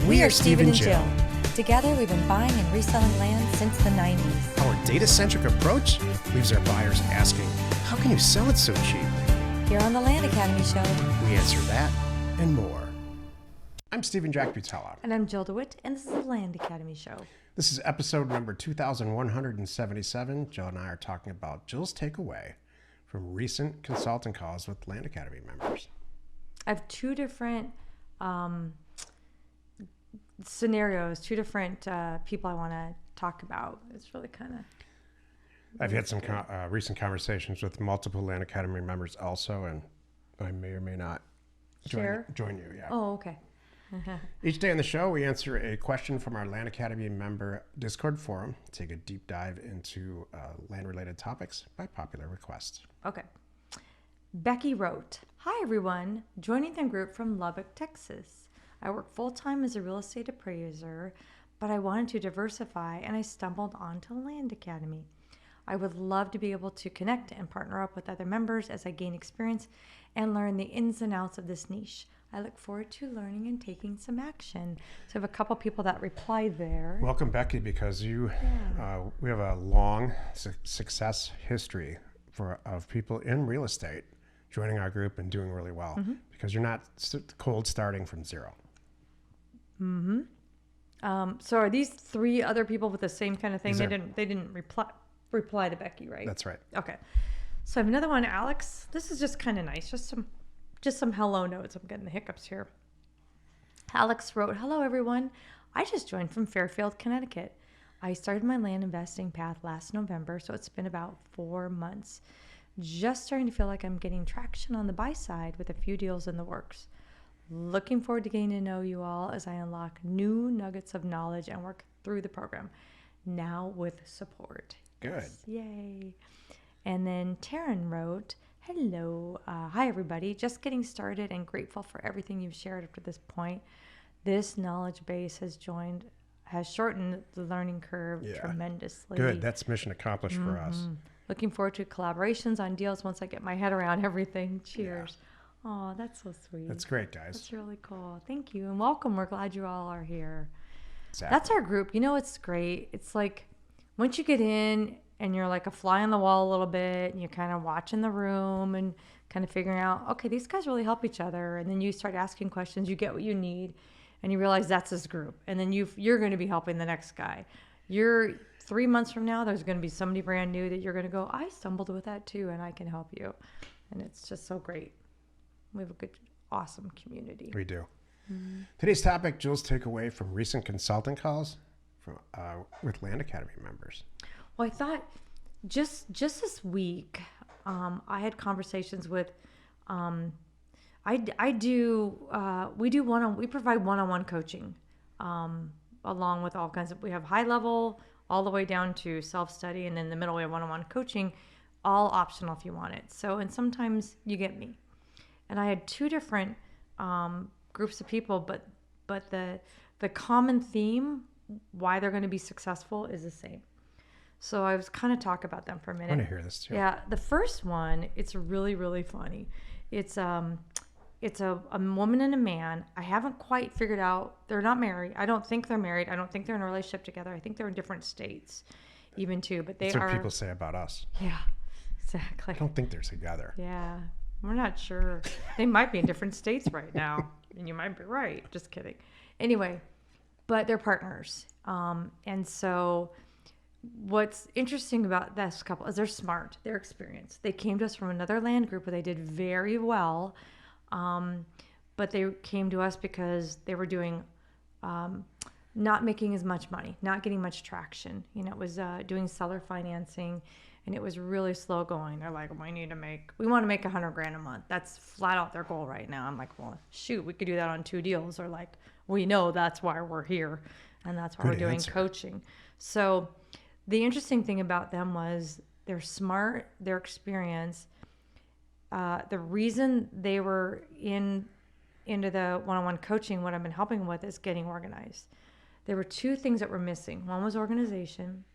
We are Steve and Jill. Together, we've been buying and reselling land since the 90s. Our data-centric approach leaves our buyers asking, how can you sell it so cheap? Here on the Land Academy Show, We answer that and more. I'm Stephen Jack Butella. and I'm Jill DeWitt, and this is the Land Academy Show. This is episode number 2177. Jill and I are talking about Jill's takeaway from recent consulting calls with Land Academy members. I have two different scenarios, two different people I want to talk about. It's really kind of... I've had some recent conversations with multiple Land Academy members also, and I may or may not join you. Yeah. Oh, okay. Each day on the show, we answer a question from our Land Academy member Discord forum, take a deep dive into land-related topics by popular request. Okay. Becky wrote, "Hi everyone, joining the group from Lubbock, Texas. I work full-time as a real estate appraiser, but I wanted to diversify and I stumbled onto Land Academy. I would love to be able to connect and partner up with other members as I gain experience and learn the ins and outs of this niche. I look forward to learning and taking some action." So I have a couple people that replied there. Welcome, Becky, because we have a long success history of people in real estate joining our group and doing really well because you're not cold starting from zero. So are these three other people with the same kind of thing? They didn't reply to Becky, right? That's right. Okay. So I have another one, Alex. This is just kind of nice. Just some hello notes. I'm getting the hiccups here. Alex wrote, "Hello, everyone. I just joined from Fairfield, Connecticut. I started my land investing path last November, so it's been about 4 months. Just starting to feel like I'm getting traction on the buy side with a few deals in the works. Looking forward to getting to know you all as I unlock new nuggets of knowledge and work through the program. Now with support." Good. Yes, yay. And then Taryn wrote, "Hello. Hi, everybody. Just getting started and grateful for everything you've shared up to this point. This knowledge base has shortened the learning curve tremendously." Good. That's mission accomplished for us. Looking forward to collaborations on deals once I get my head around everything. Cheers. Oh, that's so sweet. That's great, guys. That's really cool. Thank you. And welcome. We're glad you all are here. Exactly. That's our group. You know, it's great. It's like once you get in and you're like a fly on the wall a little bit and you're kind of watching the room and kind of figuring out, okay, these guys really help each other. And then you start asking questions, you get what you need, and you realize that's this group. And then you're going to be helping the next guy. 3 months from now, there's going to be somebody brand new that you're going to go, I stumbled with that too, and I can help you. And it's just so great. We have a good, awesome community. We do. Today's topic, Jill's takeaway from recent consulting calls with Land Academy members. Well, I thought just this week, I had conversations with, we provide one-on-one coaching, along with all kinds of, we have high level all the way down to self-study, and in the middle we have one-on-one coaching, all optional if you want it. So, and sometimes you get me. And I had two different groups of people, but the common theme, why they're going to be successful, is the same. So I was kind of talk about them for a minute. I want to hear this too. Yeah, the first one, it's really, really funny. It's a woman and a man. I haven't quite figured out. They're not married. I don't think they're married. I don't think they're in a relationship together. I think they're in different states, even too. But That's what people say about us. Yeah, exactly. I don't think they're together. Yeah, we're not sure. They might be in different states right now, and you might be right. Just kidding. Anyway, but they're partners, and so what's interesting about this couple is they're smart, they're experienced. They came to us from another land group where they did very well, but they came to us because they were doing not making as much money, not getting much traction. You know, it was doing seller financing, and it was really slow going. They're like, we want to make $100,000 a month. That's flat out their goal right now. I'm like, well, shoot, we could do that on 2 deals. Or like, we know that's why we're here, and that's why we're doing coaching. So the interesting thing about them was they're smart, they're experienced. The reason they were into the one-on-one coaching, what I've been helping with, is getting organized. There were 2 things that were missing. One was organization,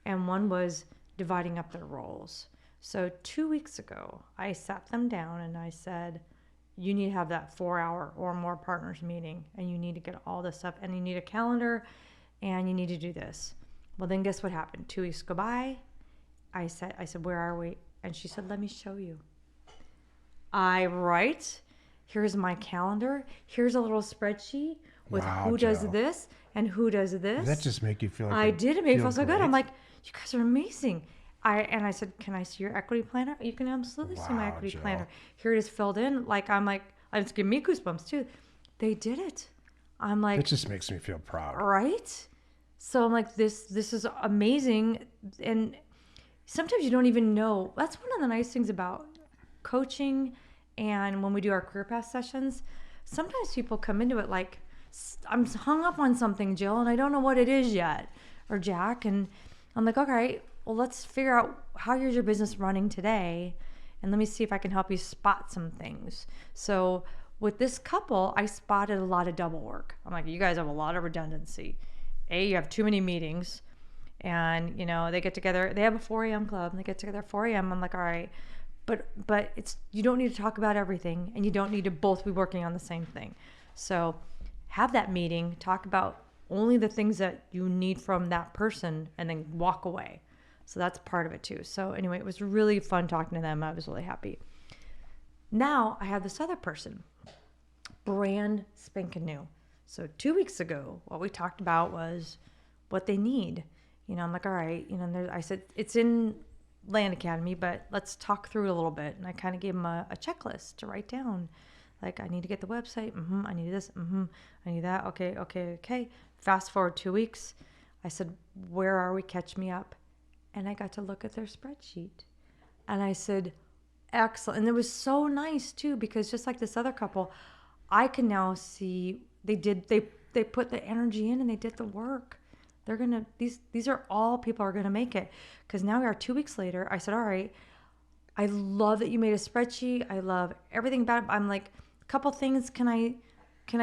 and one was dividing up their roles. So 2 weeks ago, I sat them down and I said, you need to have that 4-hour or more partners meeting, and you need to get all this stuff, and you need a calendar, and you need to do this. Well, then guess what happened? 2 weeks go by. I said, where are we? And she said, let me show you. Here's my calendar. Here's a little spreadsheet with who does this and who does this. That just make you feel like I did. It made me feel so good. I'm like, you guys are amazing. I said, can I see your equity planner? You can absolutely see my equity planner. Here it is filled in. It's giving me goosebumps too. They did it. I'm like, it just makes me feel proud. Right? So I'm like, this is amazing. And sometimes you don't even know. That's one of the nice things about coaching. And when we do our career path sessions, sometimes people come into it like, I'm hung up on something, Jill, and I don't know what it is yet, or Jack. And I'm like, okay, well, let's figure out how is your business running today, and let me see if I can help you spot some things. So with this couple, I spotted a lot of double work. I'm like, you guys have a lot of redundancy. You have too many meetings, and they get together. They have a 4 a.m. club, and they get together at 4 a.m. I'm like, all right, but you don't need to talk about everything, and you don't need to both be working on the same thing. So have that meeting, talk about only the things that you need from that person, and then walk away. So that's part of it too. So anyway, it was really fun talking to them. I was really happy. Now I have this other person, brand spanking new. So 2 weeks ago, what we talked about was what they need. I'm like, all right, I said, it's in Land Academy, but let's talk through it a little bit. And I kind of gave them a checklist to write down. Like, I need to get the website. I need this. I need that. Okay. Fast forward 2 weeks. I said, where are we? Catch me up. And I got to look at their spreadsheet. And I said, excellent. And it was so nice too, because just like this other couple, I can now see they put the energy in and they did the work. They're going to, these are all people are going to make it. Because now we are 2 weeks later. I said, all right, I love that you made a spreadsheet. I love everything about it. I'm like, a couple things. Can I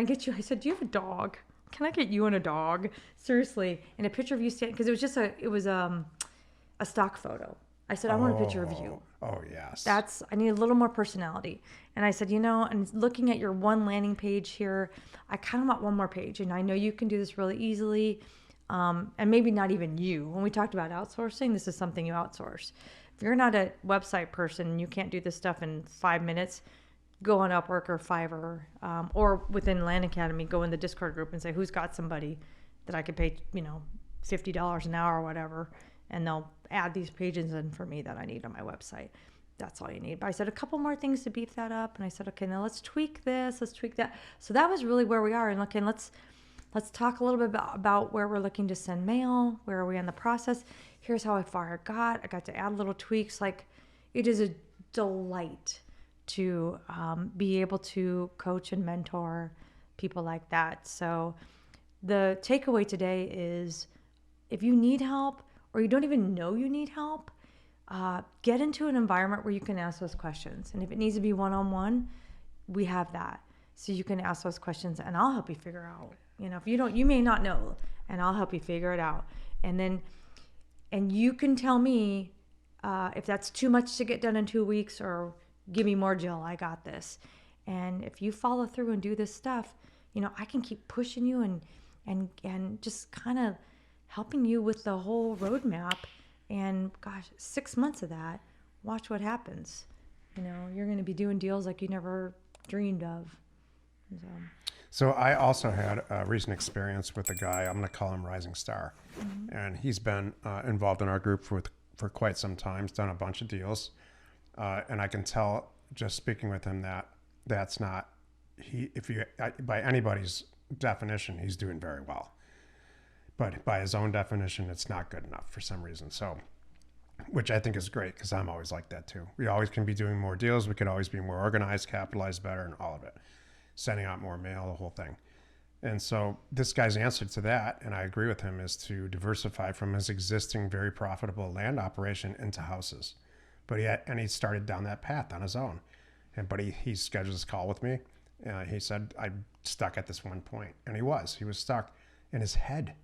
get you? I said, do you have a dog? Can I get you and a dog? Seriously. And a picture of you standing, because it was a stock photo. I said, I want a picture of you. Oh, yes. I need a little more personality. And I said, and looking at your one landing page here, I kind of want one more page. And I know you can do this really easily. And maybe not even you. When we talked about outsourcing, this is something you outsource. If you're not a website person and you can't do this stuff in 5 minutes, go on Upwork or Fiverr, or within Land Academy, go in the Discord group and say, who's got somebody that I could pay, $50 an hour or whatever, and they'll add these pages in for me that I need on my website. That's all you need. But I said a couple more things to beef that up, and I said, okay, now let's tweak this, let's tweak that. So that was really where we are. And okay, let's talk a little bit about where we're looking to send mail, where are we in the process. Here's how far I got to add little tweaks. Like, it is a delight to be able to coach and mentor people like that. So the takeaway today is, if you need help or you don't even know you need help, get into an environment where you can ask those questions. And if it needs to be one-on-one, we have that. So you can ask those questions and I'll help you figure out. If you may not know, and I'll help you figure it out. And you can tell me if that's too much to get done in 2 weeks, or give me more, Jill, I got this. And if you follow through and do this stuff, I can keep pushing you and just kind of helping you with the whole roadmap. And gosh, 6 months of that, watch what happens. You're going to be doing deals like you never dreamed of. So I also had a recent experience with a guy, I'm going to call him Rising Star. Mm-hmm. And he's been involved in our group for quite some time. He's done a bunch of deals. And I can tell just speaking with him that that's not, by anybody's definition, he's doing very well. But by his own definition, it's not good enough for some reason. So, which I think is great, because I'm always like that too. We always can be doing more deals. We could always be more organized, capitalized better, and all of it. Sending out more mail, the whole thing. And so this guy's answer to that, and I agree with him, is to diversify from his existing very profitable land operation into houses. But he started down that path on his own. But he scheduled this call with me. He said, I'm stuck at this one point. And he was stuck in his head.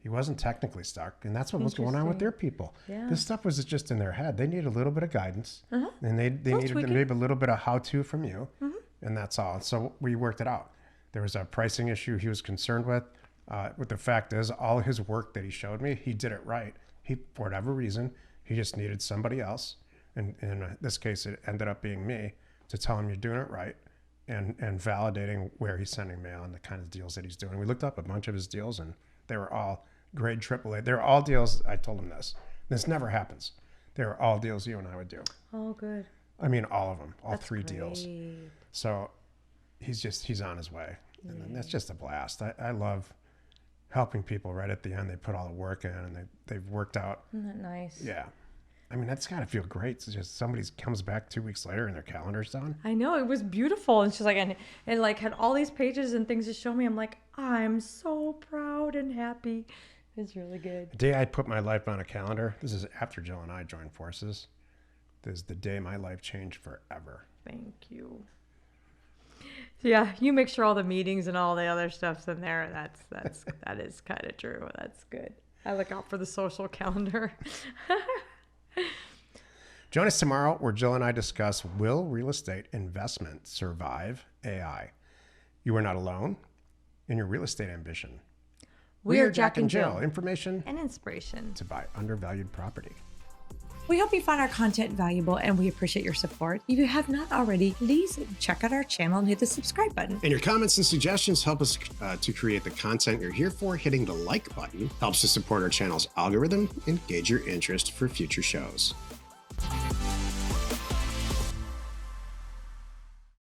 He wasn't technically stuck. And that's what was going on with their people. Yeah. This stuff was just in their head. They need a little bit of guidance. Uh-huh. And they needed maybe a little bit of how-to from you. Mm-hmm. and that's all. So we worked it out. There was a pricing issue he was concerned with. But the fact is, all his work that he showed me, he did it right. He, for whatever reason, he just needed somebody else. And in this case, it ended up being me to tell him you're doing it right and validating where he's sending mail and the kind of deals that he's doing. We looked up a bunch of his deals and they were all grade AAA. They were all deals. I told him this. This never happens. They were all deals you and I would do. Oh, good. I mean, all of them, all That's 3 deals. great. So he's on his way. And that's just a blast. I love helping people right at the end. They put all the work in and they've worked out. Isn't that nice? Yeah. I mean, that's got to feel great. It's just somebody comes back 2 weeks later and their calendar's done. I know, it was beautiful. And she's like, and like had all these pages and things to show me. I'm like, I'm so proud and happy. It's really good. The day I put my life on a calendar, this is after Jill and I joined forces. This is the day my life changed forever. Thank you. Yeah, you make sure all the meetings and all the other stuff's in there. That is kind of true. That's good. I look out for the social calendar. Join us tomorrow where Jill and I discuss, will real estate investment survive AI? You are not alone in your real estate ambition. We are Jack and Jill. Information And inspiration. to buy undervalued property. We hope you found our content valuable and we appreciate your support. If you have not already, please check out our channel and hit the subscribe button. And your comments and suggestions help us to create the content you're here for. Hitting the like button helps to support our channel's algorithm and gauge your interest for future shows.